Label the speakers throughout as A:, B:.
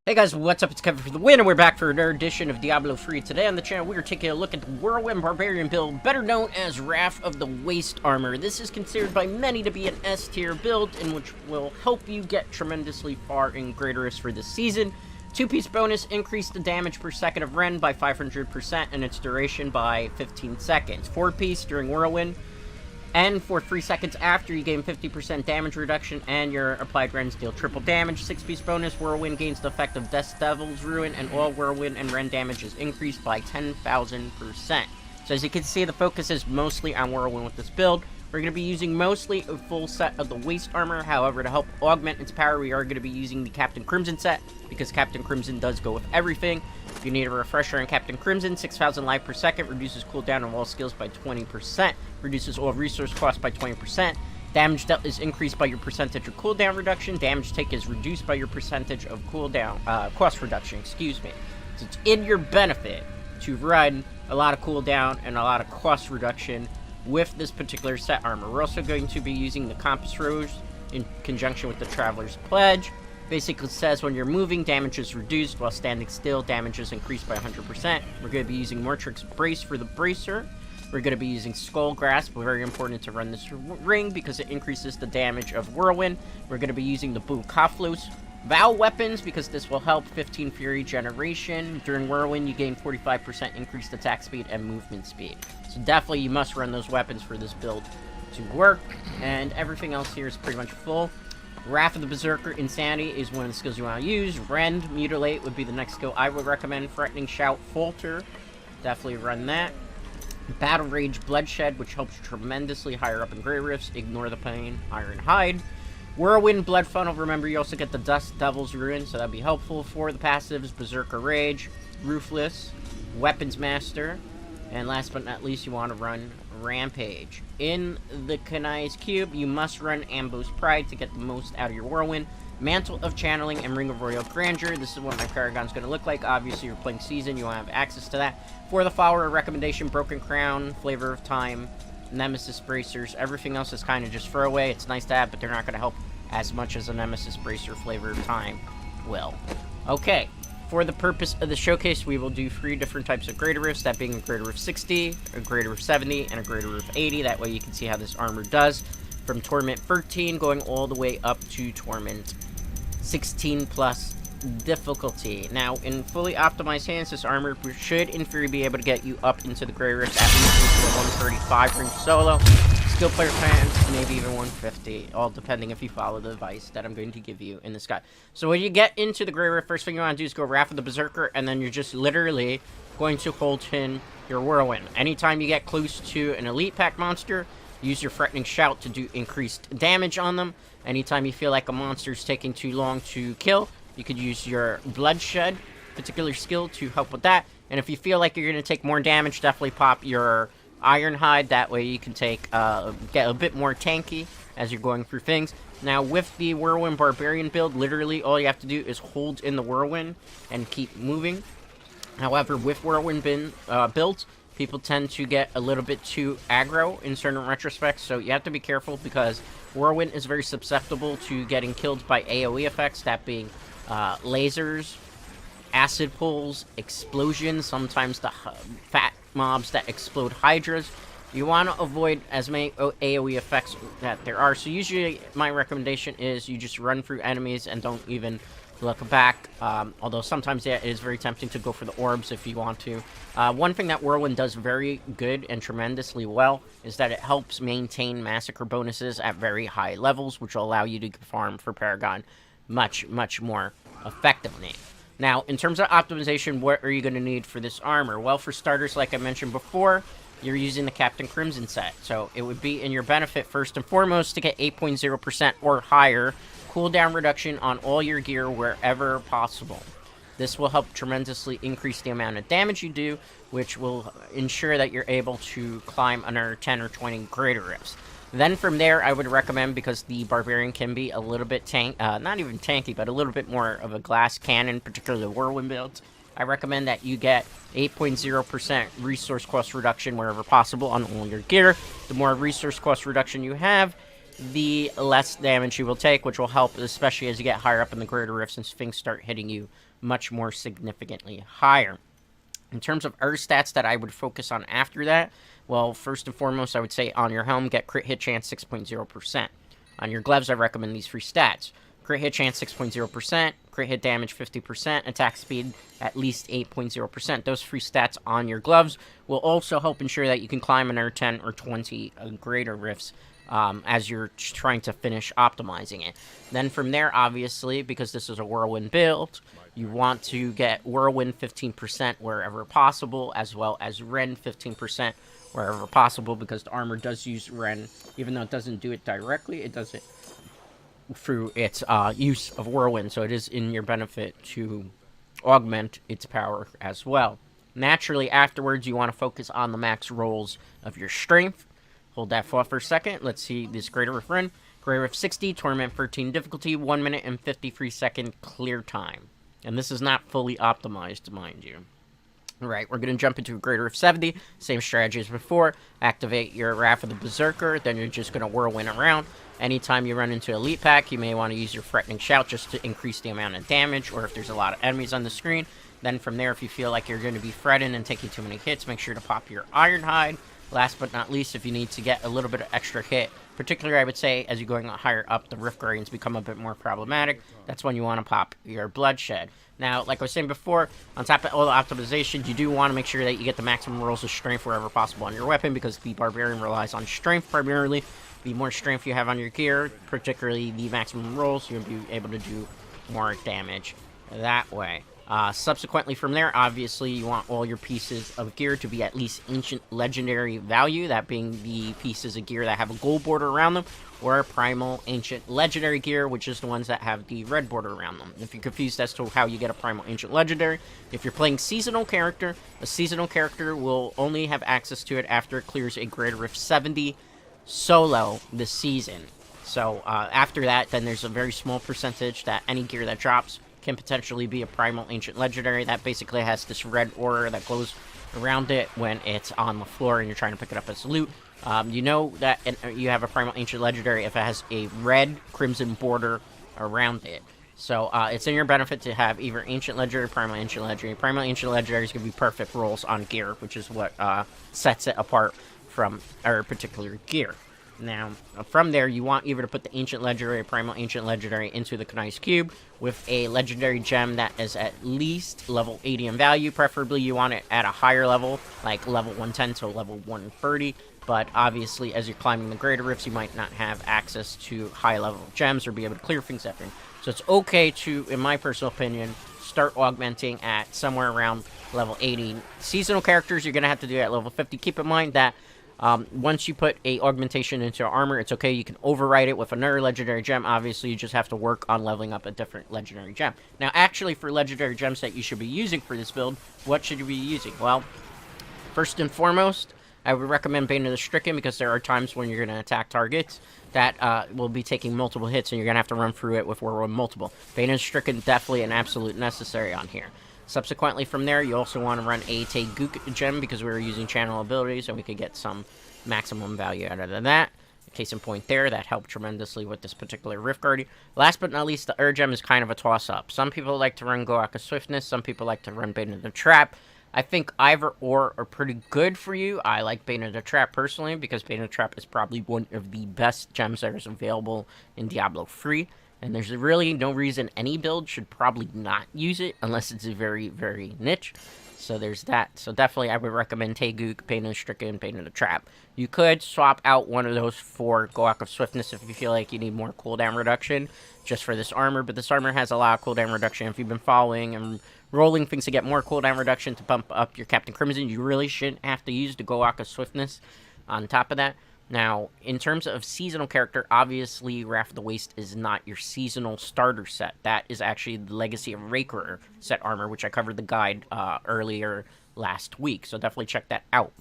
A: Hey guys, what's up? It's Kevin for the win, and we're back for another edition of Diablo 3. Today on the channel, we are taking a look at the Whirlwind Barbarian build, better known as Wrath of the Waste Armor. This is considered by many to be an S-tier build, in which will help you get tremendously far in Greater Rifts for this season. 2-piece bonus, increase the damage per second of Rend by 500% and its duration by 15 seconds. 4-piece during Whirlwind, and for 3 seconds after, you gain 50% damage reduction, and your applied Rends deal triple damage. 6-piece bonus, Whirlwind gains the effect of Death Devil's Ruin, and all Whirlwind and Rend damage is increased by 10,000%. So as you can see, the focus is mostly on Whirlwind with this build. We're going to be using mostly a full set of the Waste Armor. However, to help augment its power, we are going to be using the Captain Crimson set, because Captain Crimson does go with everything. If you need a refresher on Captain Crimson, 6,000 life per second, reduces cooldown on all skills by 20%, reduces all resource costs by 20%, damage dealt is increased by your percentage of cooldown reduction, damage take is reduced by your percentage of cooldown, cost reduction, excuse me. So it's in your benefit to run a lot of cooldown and a lot of cost reduction with this particular set armor. We're also going to be using the Compass Rose in conjunction with the Traveler's Pledge. Basically says when you're moving, damage is reduced, while standing still, damage is increased by 100%. We're going to be using Mortrix Brace for the Bracer. We're going to be using Skull Grasp, very important to run this ring because it increases the damage of Whirlwind. We're going to be using the Blue Kaflos Vow Weapons because this will help 15 Fury Generation. During Whirlwind, you gain 45% increased attack speed and movement speed. So definitely you must run those weapons for this build to work. And everything else here is pretty much full. Wrath of the Berserker, Insanity is one of the skills you want to use. Rend, Mutilate would be the next skill I would recommend. Threatening Shout, Falter, definitely run that. Battle Rage, Bloodshed, which helps tremendously higher up in Grey Rifts. Ignore the Pain, Iron Hide. Whirlwind, Blood Funnel, remember you also get the Dust Devil's Ruin, so that'd be helpful. For the passives, Berserker Rage, Ruthless, Weapons Master, and last but not least, you want to run Rampage. In the Kanai's Cube, you must run Ambo's Pride to get the most out of your Whirlwind. Mantle of Channeling and Ring of Royal Grandeur. This is what my Paragon's going to look like. Obviously, you're playing Season, you want to have access to that. For the follower recommendation, Broken Crown, Flavor of Time, Nemesis Bracers. Everything else is kind of just throwaway. It's nice to have, but they're not going to help as much as a Nemesis Bracer Flavor of Time will. Okay. For the purpose of the showcase, we will do 3 different types of Greater Rifts, that being a Greater Rift 60, a Greater Rift 70, and a Greater Rift 80. That way you can see how this armor does, from Torment 13 going all the way up to Torment 16 plus difficulty. Now, in fully optimized hands, this armor should, in theory, be able to get you up into the Greater Rift, at least into the 135 range solo. Skill player fans, maybe even 150, all depending if you follow the advice that I'm going to give you in this guide. So when you get into the Grey Rift, first thing you want to do is go Wrath of the Berserker, and then you're just literally going to hold in your Whirlwind. Anytime you get close to an Elite Pack monster, use your Threatening Shout to do increased damage on them. Anytime you feel like a monster is taking too long to kill, you could use your Bloodshed particular skill to help with that. And if you feel like you're going to take more damage, definitely pop your Iron Hide. That way you can take get a bit more tanky as you're going through things. Now with the Whirlwind Barbarian build, literally all you have to do is hold in the Whirlwind and keep moving. However, with Whirlwind builds, people tend to get a little bit too aggro in certain retrospects, so you have to be careful because Whirlwind is very susceptible to getting killed by AoE effects, that being lasers, acid pulls, explosions, sometimes the fat mobs that explode hydras. You want to avoid as many AoE effects that there are, so usually my recommendation is you just run through enemies and don't even look back, although sometimes, yeah, it is very tempting to go for the orbs if you want to. One thing that Whirlwind does very good and tremendously well is that it helps maintain massacre bonuses at very high levels, which will allow you to farm for Paragon much, much more effectively. Now, in terms of optimization, what are you going to need for this armor? Well, for starters, like I mentioned before, you're using the Captain Crimson set. So it would be in your benefit, first and foremost, to get 8.0% or higher cooldown reduction on all your gear wherever possible. This will help tremendously increase the amount of damage you do, which will ensure that you're able to climb another 10 or 20 Greater Rifts. Then from there, I would recommend, because the Barbarian can be a little bit not even tanky, but a little bit more of a glass cannon, particularly the Whirlwind builds, I recommend that you get 8.0% resource cost reduction wherever possible on all your gear. The more resource cost reduction you have, the less damage you will take, which will help, especially as you get higher up in the greater rift, since things start hitting you much more significantly higher. In terms of other stats that I would focus on after that, well, first and foremost, I would say on your helm, get crit hit chance 6.0%. On your gloves, I recommend these three stats. Crit hit chance 6.0%, crit hit damage 50%, attack speed at least 8.0%. Those three stats on your gloves will also help ensure that you can climb another 10 or 20 greater rifts as you're trying to finish optimizing it. Then from there, obviously, because this is a Whirlwind build, you want to get Whirlwind 15% wherever possible, as well as Rend 15% wherever possible, because the armor does use Rend. Even though it doesn't do it directly, it does it through its use of Whirlwind, so it is in your benefit to augment its power as well. Naturally, afterwards, you want to focus on the max rolls of your strength. Hold that thought for a second. Let's see this Greater Rift Rend. Greater Rift 60, Torment 13 difficulty, 1 minute and 53 second clear time. And this is not fully optimized, mind you. Alright, we're going to jump into a Greater Rift 70. Same strategy as before. Activate your Wrath of the Berserker. Then you're just going to whirlwind around. Anytime you run into Elite Pack, you may want to use your Threatening Shout just to increase the amount of damage, or if there's a lot of enemies on the screen. Then from there, if you feel like you're going to be fretting and taking too many hits, make sure to pop your Ironhide. Last but not least, if you need to get a little bit of extra hit, particularly I would say as you're going higher up, the Rift Guardians become a bit more problematic. That's when you want to pop your Bloodshed. Now, like I was saying before, on top of all the optimizations, you do want to make sure that you get the maximum rolls of strength wherever possible on your weapon, because the Barbarian relies on strength primarily. The more strength you have on your gear, particularly the maximum rolls, you'll be able to do more damage that way. Subsequently from there, obviously, you want all your pieces of gear to be at least Ancient Legendary value, that being the pieces of gear that have a gold border around them, or Primal Ancient Legendary gear, which is the ones that have the red border around them. If you're confused as to how you get a Primal Ancient Legendary, if you're playing Seasonal character, a Seasonal character will only have access to it after it clears a Greater Rift 70 solo this season. So, after that, then there's a very small percentage that any gear that drops can potentially be a Primal Ancient Legendary. That basically has this red aura that goes around it when it's on the floor and you're trying to pick it up as loot. You know that you have a Primal Ancient Legendary if it has a red crimson border around it. So it's in your benefit to have either Ancient Legendary, Primal Ancient Legendary. Primal Ancient Legendary is going to be perfect rolls on gear, which is what sets it apart from our particular gear. Now, from there, you want either to put the Ancient Legendary or Primal Ancient Legendary into the Knight's Cube with a Legendary Gem that is at least level 80 in value. Preferably, you want it at a higher level, like level 110 to level 130. But obviously, as you're climbing the Greater Rifts, you might not have access to high-level gems or be able to clear things after. So it's okay to, in my personal opinion, start augmenting at somewhere around level 80. Seasonal characters, you're going to have to do at level 50. Keep in mind that once you put a augmentation into your armor, it's okay. You can override it with another legendary gem. Obviously, you just have to work on leveling up a different legendary gem. Now, actually, for legendary gems that you should be using for this build, what should you be using? Well, first and foremost, I would recommend Bane of the Stricken, because there are times when you're going to attack targets that will be taking multiple hits, and you're going to have to run through it with Whirlwind multiple. Bane of the Stricken, definitely an absolute necessary on here. Subsequently from there, you also want to run a Taeguk gem, because we were using channel abilities and we could get some maximum value out of that. Case in point there, that helped tremendously with this particular Rift Guardian. Last but not least, the gem is kind of a toss-up. Some people like to run Goak of Swiftness, some people like to run Bane of the Trap. I think either or are pretty good for you. I like Bane of the Trap personally, because Bane of the Trap is probably one of the best gems that is available in Diablo 3. And there's really no reason any build should probably not use it, unless it's a very, very niche. So there's that. So definitely I would recommend Taeguk, Bane of the Stricken, Bane of the Trap. You could swap out one of those for Goak of Swiftness if you feel like you need more cooldown reduction just for this armor. But this armor has a lot of cooldown reduction. If you've been following and rolling things to get more cooldown reduction to bump up your Captain Crimson, you really shouldn't have to use the Goak of Swiftness on top of that. Now, in terms of seasonal character, obviously, Wrath of the Waste is not your seasonal starter set. That is actually the Legacy of Raker set armor, which I covered the guide earlier last week. So definitely check that out.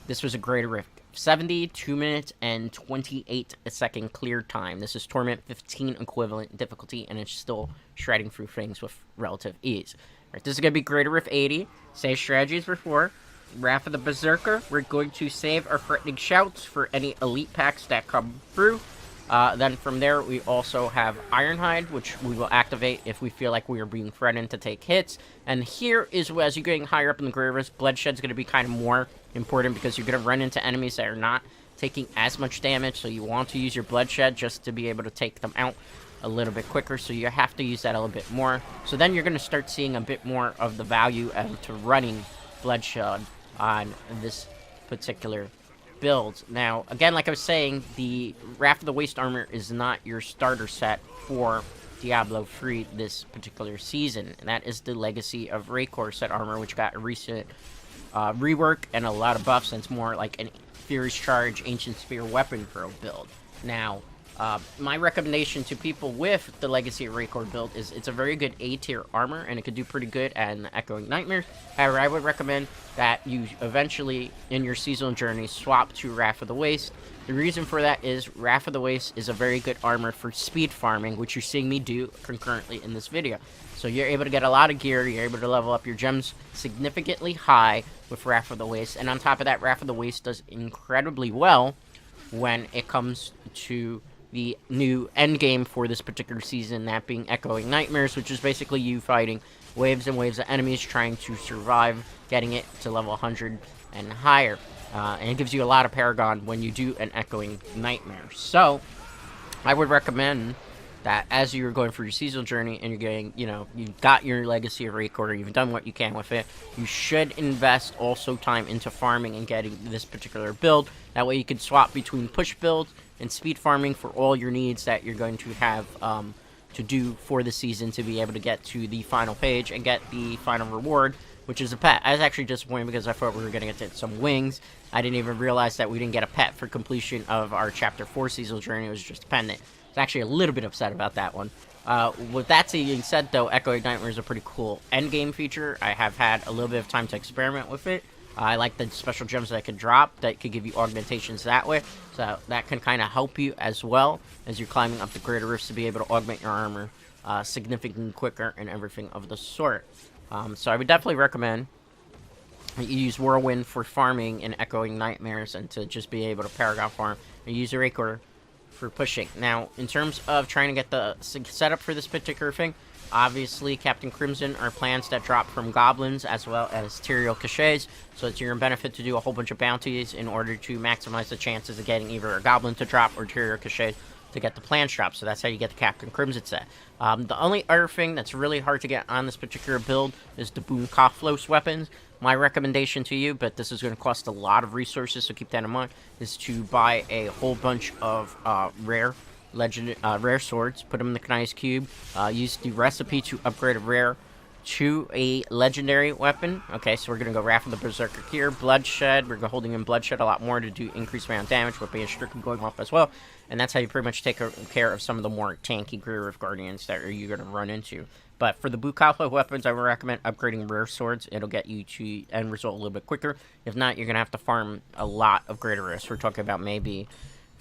A: This was a Greater Rift 70, 2 minutes, and 28 second clear time. This is Torment 15 equivalent difficulty, and it's still shredding through things with relative ease. All right, this is going to be Greater Rift 80. Same strategy as before. Wrath of the Berserker, we're going to save our Threatening Shouts for any Elite Packs that come through. Then from there, we also have Ironhide, which we will activate if we feel like we are being threatened to take hits. And here is where, as you're getting higher up in the grade risk, Bloodshed's going to be kind of more important because you're going to run into enemies that are not taking as much damage. So you want to use your Bloodshed just to be able to take them out a little bit quicker. So you have to use that a little bit more. So then you're going to start seeing a bit more of the value to running Bloodshed on this particular build. Now, again, like I was saying, the Wrath of the Waste armor is not your starter set for Diablo 3 this particular season. And that is the Legacy of Raykor set armor, which got a recent rework and a lot of buffs, and it's more like an Fury's Charge Ancient Spear weapon pro build. Now, my recommendation to people with the Legacy of Raykor build is it's a very good A-tier armor, and it could do pretty good at Echoing Nightmares. However, I would recommend that you eventually, in your seasonal journey, swap to Wrath of the Waste. The reason for that is Wrath of the Waste is a very good armor for speed farming, which you're seeing me do concurrently in this video. So you're able to get a lot of gear, you're able to level up your gems significantly high with Wrath of the Waste, and on top of that, Wrath of the Waste does incredibly well when it comes to the new end game for this particular season, that being Echoing Nightmares, which is basically you fighting waves and waves of enemies trying to survive, getting it to level 100 and higher. And it gives you a lot of Paragon when you do an Echoing Nightmare. So, I would recommend that as you're going through your seasonal journey and you're getting, you've got your Legacy of Raykor, you've done what you can with it, you should invest also time into farming and getting this particular build. That way you can swap between push builds and speed farming for all your needs that you're going to have to do for the season to be able to get to the final page and get the final reward, which is a pet. I was actually disappointed because I thought we were going to get some wings. I didn't even realize that we didn't get a pet for completion of our Chapter 4 seasonal journey. It was just a pendant. I was actually a little bit upset about that one. With that being said, though, Echoing Nightmare is a pretty cool endgame feature. I have had a little bit of time to experiment with it. I like the special gems that I could drop that could give you augmentations that way. So that can kind of help you as well as you're climbing up the greater rifts to be able to augment your armor significantly quicker and everything of the sort. So I would definitely recommend that you use Whirlwind for farming in Echoing Nightmares and to just be able to Paragon farm, and use Raykor for pushing. Now, in terms of trying to get the setup for this particular thing, obviously, Captain Crimson are plans that drop from goblins as well as Tyrael Caches, so it's your benefit to do a whole bunch of bounties in order to maximize the chances of getting either a goblin to drop or Tyrael Caches to get the plans drop. So that's how you get the Captain Crimson set. The only other thing that's really hard to get on this particular build is the Boom Koflos weapons. My recommendation to you, but this is going to cost a lot of resources, so keep that in mind, is to buy a whole bunch of rare swords, put them in the Knight's Cube, use the recipe to upgrade a rare to a legendary weapon. Okay, so we're going to go Wrath of the Berserker here, Bloodshed, we're holding in Bloodshed a lot more to do increased amount of damage, with Bane Stricken going off as well, and that's how you pretty much take care of some of the more tanky Greater Rift Guardians that you're going to run into. But for the Bukafla weapons, I would recommend upgrading rare swords. It'll get you to end result a little bit quicker. If not, you're going to have to farm a lot of Greater Rifts. We're talking about maybe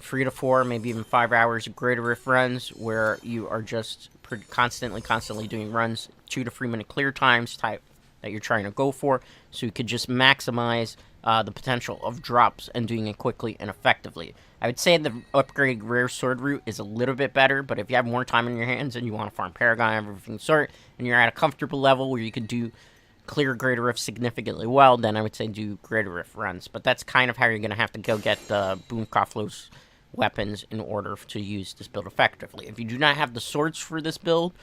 A: 3 to 4, maybe even 5 hours of Greater Rift runs where you are just constantly doing runs, 2 to 3 minute clear times type that you're trying to go for. So you could just maximize the potential of drops and doing it quickly and effectively. I would say the upgraded rare sword route is a little bit better, but if you have more time in your hands and you want to farm Paragon and everything sort, and you're at a comfortable level where you can do clear Greater Rift significantly well, then I would say do Greater Rift runs. But that's kind of how you're going to have to go get the Boom Koflos weapons in order to use this build effectively. If you do not have the swords for this build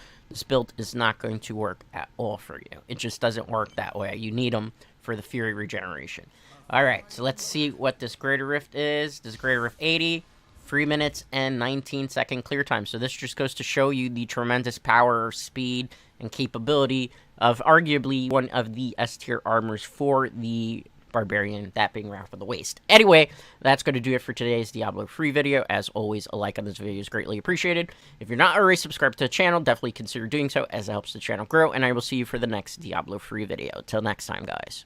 A: is not going to work at all for you. It just doesn't work that way. You need them for the Fury regeneration. Alright, so let's see what this Greater Rift is. This Greater Rift 80, 3 minutes and 19 second clear time. So this just goes to show you the tremendous power, speed, and capability of arguably one of the S-tier armors for the Barbarian, that being Wrath of the Waste. Anyway, that's going to do it for today's Diablo 3 video. As always, a like on this video is greatly appreciated. If you're not already subscribed to the channel, definitely consider doing so, as it helps the channel grow, and I will see you for the next Diablo 3 video. Till next time, guys.